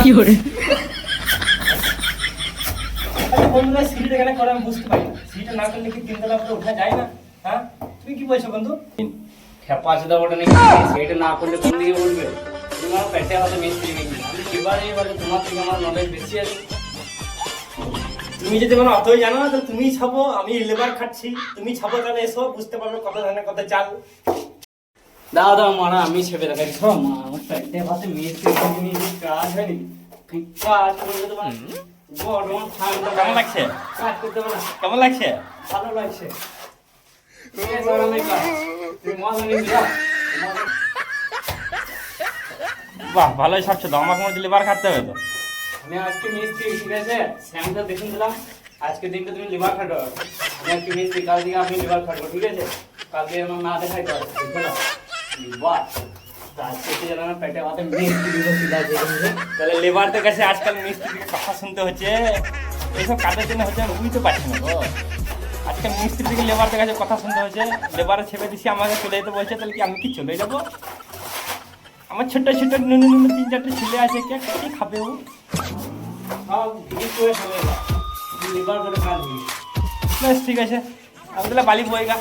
কি করে বন্ধুরা সিঁড়িটা কেন করে আমি বুঝতে পারি না। সিঁড়িটা না করলে কি তিনতলা উপরে ওঠা যায় না? হ্যাঁ, তুমি কি বলছো বন্ধু? খেপা আছে ওটা নাকি সেটা না করলে কোন দিকে উঠবে? তোমার পেটে হয়তো মিস্ত্রি নেই, আমি এবারে তোমার থেকে আমার নলেজ বেশি আছে। তুমি যদি মানে অতই জানো না তো তুমি ছাবো, আমি লেবার খাচ্ছি, তুমি ছাবো, তাহলে এসো বুঝতে পারবে কত ধানের কত চাল। দাও দাও মারা, আমি ছেপে দেখাই সব মা আমার পেটে হয়তো মিস্ত্রি নিয়ে কাজ হয়নি, কাজ করলে তোমার গরম ঠান্ডা কেমন লাগছে? কাজ করতে পারো না। কেমন লাগছে? ভালো লাগছে। ঠিক আছে, ওরা আমি কাজ তুমি মজা নিয়ে যাও। বাহ, ভালোই ছাড়ছো তো, আমাকে মনে লেবার খাটতে হবে তো। আমি আজকে মিস্ত্রি, ঠিক আছে, স্যামটা দেখুন দিলাম, আজকে দিনটা তুমি লিভার খাটো, আমি আজকে মিস্ত্রি, কাল থেকে আপনি লিভার খাটবো, ঠিক আছে, কালকে আমার না দেখাই তো বুঝলো না লিভার, আজকে তো যেন আমার পেটে মাথায় মিস্ত্রি দিব সিধা যেখানে। তাহলে লেবারদের কাছে আজকাল মিস্ত্রিকে কথা শুনতে হচ্ছে, এইসব কাজের জন্য হচ্ছে আমি বুঝতে পারছি না গো। আজকাল মিস্ত্রি থেকে লেবারদের কাছে কথা শুনতে হচ্ছে, লেবারে ছেপে দিছি আমাকে চলে যেতে বলছে, তাহলে কি আমি কি চলে যাবো? আমার ছোট্ট ছোট্ট নুনু নুনু 3-4টে ছেলে আছে, কে কি খাবে ও? সব ঠিক করে চলে যা, লিভার করে কাজ দিই। বেশ ঠিক আছে, আমি তাহলে বালি বইগা।